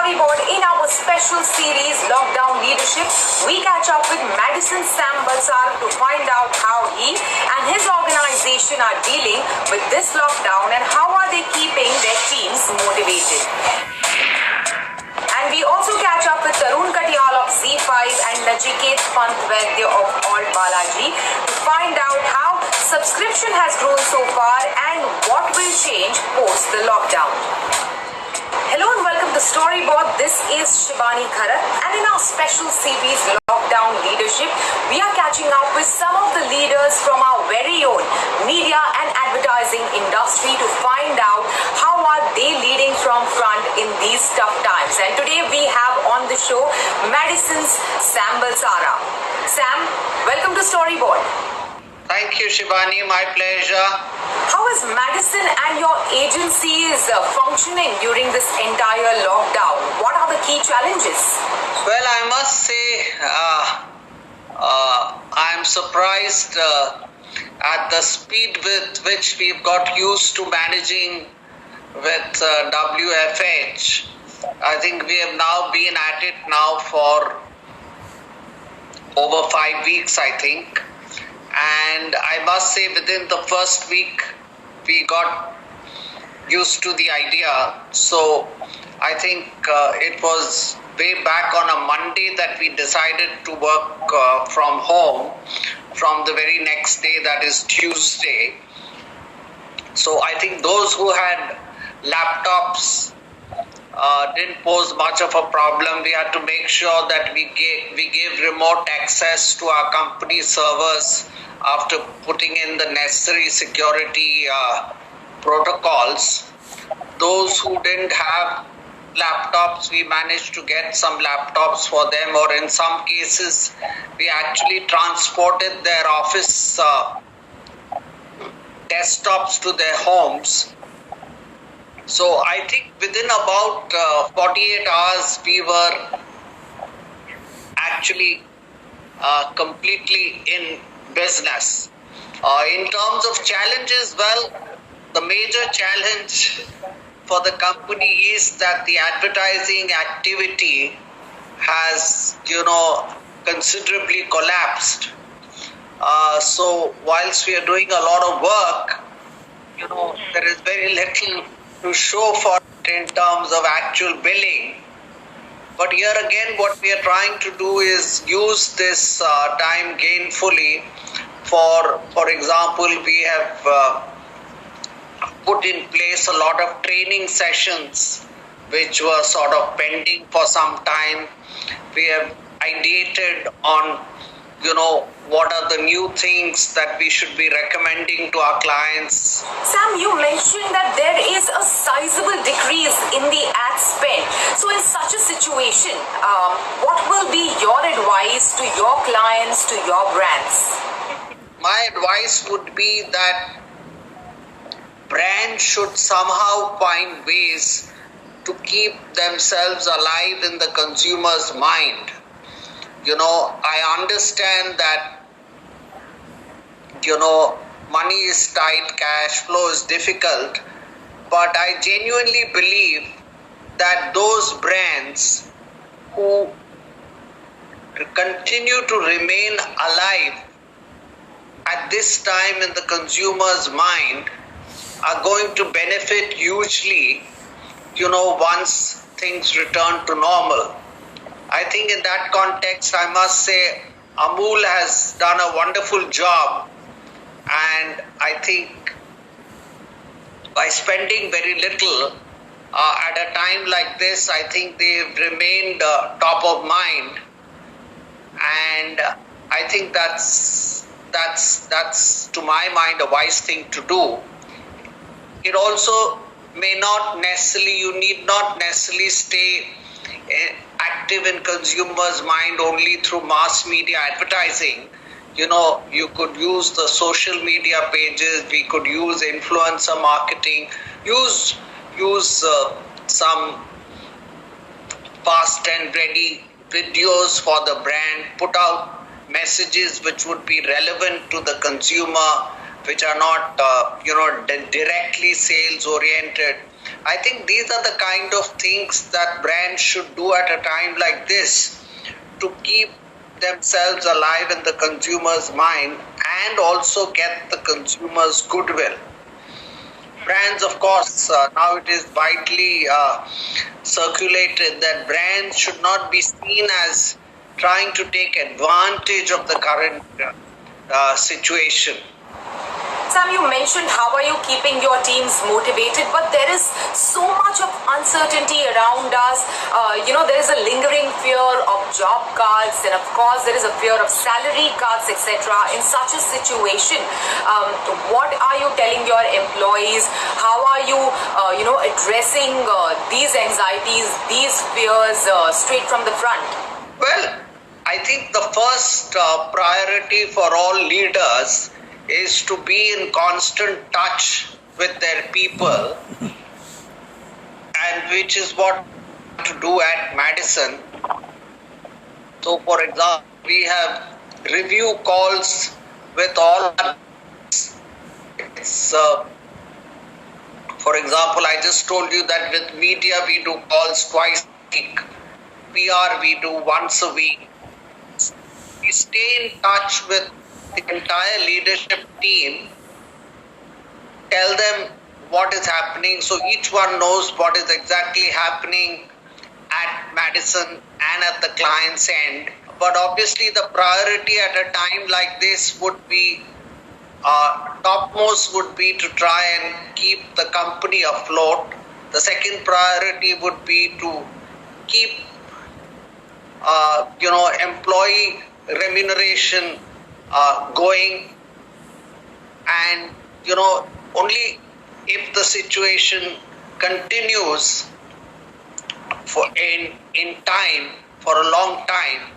Storyboard. In our special series, Lockdown Leadership, we catch up with Madison Sam Balsara to find out how he and his organization are dealing with this lockdown and how are they keeping their teams motivated. And we also catch up with Tarun Katiyal of Z5 and Nachiket Pantvaidya of Alt Balaji to find out how subscription has grown so far and what will change post the lockdown. Hello and welcome to Storyboard. This is Shivani Kharat, and in our special series Lockdown Leadership, we are catching up with some of the leaders from our very own media and advertising industry to find out how are they leading from front in these tough times. And today we have on the show Madison's Sam Balsara. Sam, welcome to Storyboard. Thank you, Shivani. My pleasure. How is Madison and your agencies functioning during this entire lockdown? What are the key challenges? Well, I must say, I'm surprised at the speed with which we've got used to managing with WFH. I think we have now been at it now for over 5 weeks, I think. And I must say, within the first week, we got used to the idea. So I think it was way back on a Monday that we decided to work from home from the very next day, that is Tuesday. So I think those who had laptops didn't pose much of a problem. We had to make sure that we gave remote access to our company servers after putting in the necessary security protocols. Those who didn't have laptops, we managed to get some laptops for them, or in some cases, we actually transported their office desktops to their homes. So I think within about 48 hours, we were actually completely in business. In terms of challenges, well, the major challenge for the company is that the advertising activity has, considerably collapsed. So whilst we are doing a lot of work, there is very little to show for it in terms of actual billing. But here again, what we are trying to do is use this time gainfully. For example, we have put in place a lot of training sessions which were sort of pending for some time. We have ideated on, what are the new things that we should be recommending to our clients. Sam, you mentioned that there is a sizable decrease in the ad spend. So in such a situation, what will be your advice to your clients, to your brands? My advice would be that brands should somehow find ways to keep themselves alive in the consumer's mind. I understand that, money is tight, cash flow is difficult, but I genuinely believe that those brands who continue to remain alive at this time in the consumer's mind are going to benefit hugely, once things return to normal. I think in that context, I must say, Amul has done a wonderful job, and I think by spending very little at a time like this, I think they've remained top of mind, and I think that's to my mind a wise thing to do. It also may not necessarily, you need not necessarily stay active in consumers' mind only through mass media advertising. You could use the social media pages, we could use influencer marketing, use some fast and ready videos for the brand, put out messages which would be relevant to the consumer, which are not, directly sales oriented. I think these are the kind of things that brands should do at a time like this to keep themselves alive in the consumer's mind and also get the consumer's goodwill. Brands, of course, now it is widely circulated that brands should not be seen as trying to take advantage of the current situation. Sam, you mentioned how are you keeping your teams motivated, but there is so much of uncertainty around us. There is a lingering fear of job cuts, and of course there is a fear of salary cuts, etc. In such a situation, what are you telling your employees? How are you, addressing these anxieties, these fears straight from the front? Well, I think the first priority for all leaders is to be in constant touch with their people, and which is what to do at Madison. So, for example, we have review calls with all. For example, I just told you that with media we do calls twice a week. PR we do once a week. We stay in touch with the entire leadership team, tell them what is happening, so each one knows what is exactly happening at Madison and at the client's end. But obviously the priority at a time like this would be topmost would be to try and keep the company afloat. The second priority would be to keep employee remuneration going, and only if the situation continues in time for a long time,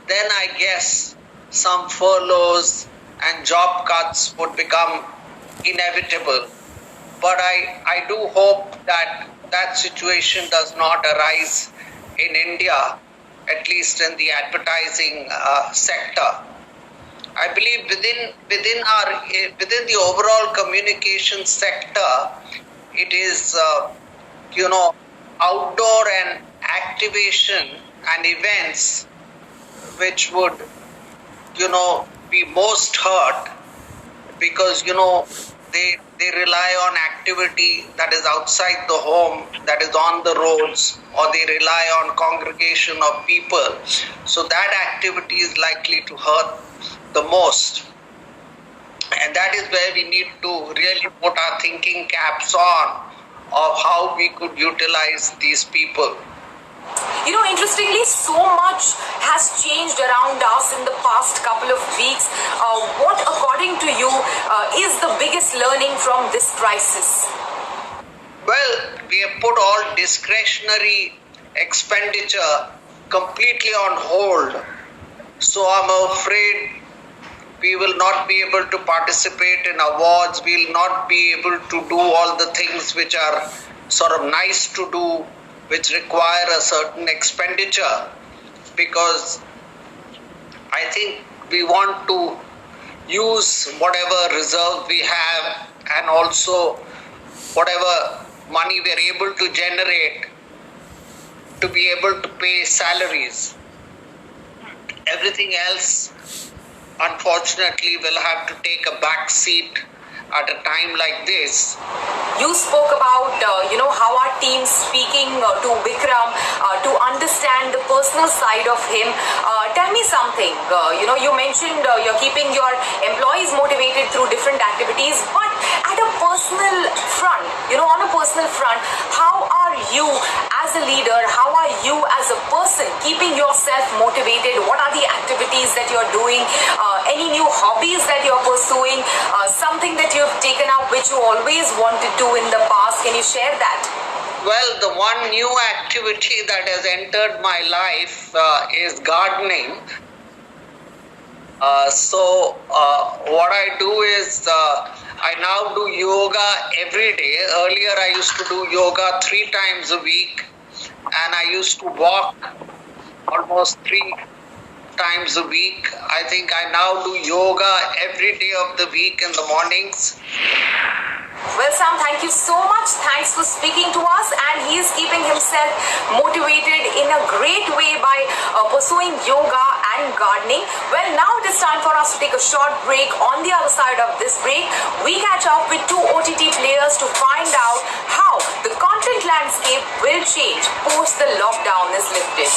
then I guess some furloughs and job cuts would become inevitable. But I do hope that that situation does not arise in India, at least in the advertising sector. I believe within the overall communication sector, it is outdoor and activation and events which would be most hurt, because they rely on activity that is outside the home, that is on the roads, or they rely on congregation of people. So that activity is likely to hurt the most. And that is where we need to really put our thinking caps on of how we could utilize these people. Interestingly, so much has changed around us in the past couple of weeks. What, according to you, is the biggest learning from this crisis? Well, we have put all discretionary expenditure completely on hold. So I'm afraid we will not be able to participate in awards. We will not be able to do all the things which are sort of nice to do, which require a certain expenditure, because I think we want to use whatever reserve we have and also whatever money we are able to generate to be able to pay salaries. Everything else, unfortunately, will have to take a back seat at a time like this. You spoke about, how our team's speaking to Vikram to understand the personal side of him. Tell me something. You mentioned you're keeping your employees motivated through different activities, but at a personal front, on a personal front, how are you as a leader, how are you as a person keeping yourself motivated? What are the activities that you're doing? Any new hobbies that you're pursuing? Something that you've taken up which you always wanted to in the past? Can you share that? Well, the one new activity that has entered my life is gardening. What I do is I now do yoga every day. Earlier I used to do yoga 3 times a week, and I used to walk almost 3 times a week. I think I now do yoga every day of the week in the mornings. Well, Sam, thank you so much. Thanks for speaking to us. And he is keeping himself motivated in a great way by pursuing yoga and gardening. Well, now it is time for us to take a short break. On the other side of this break, we catch up with two OTT players to find out how the content landscape will change post the lockdown is lifted.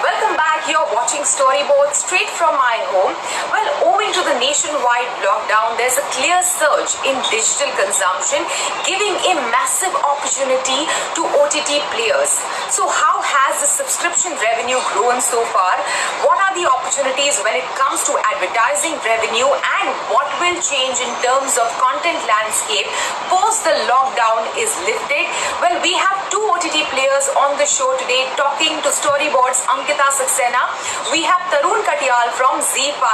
Welcome back. You're watching Storyboard straight from my home. Well, owing to the nationwide lockdown, there's a clear surge in digital consumption, giving a massive opportunity to OTT players. So how has the subscription revenue grown so far? What are the opportunities when it comes to advertising revenue, and what will change in terms of content landscape post the lockdown is lifted? Well, we have two OTT players on the show today talking to Storyboard's Ankita Saxena. We have Tarun Katyal from ZEE5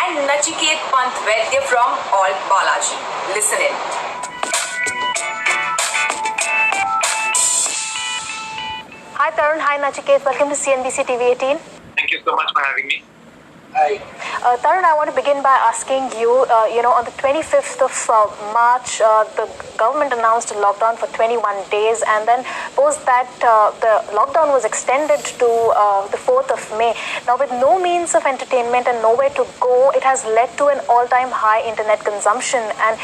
and Nachiket Pant-Vaidya from Alt Balaji. Listen in. Hi Tarun, hi Nachiket. Welcome to CNBC TV 18. Thank you so much for having me. Tarun, I want to begin by asking you, on the 25th of March, the government announced a lockdown for 21 days, and then post that, the lockdown was extended to the 4th of May. Now, with no means of entertainment and nowhere to go, it has led to an all-time high internet consumption. And,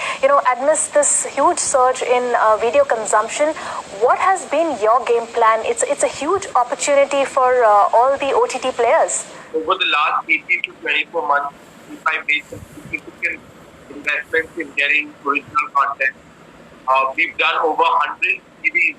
amidst this huge surge in video consumption, what has been your game plan? It's a huge opportunity for all the OTT players. Over the last 18 to 24 months, ZEE5 made some significant investments in getting original content. We've done over 100 series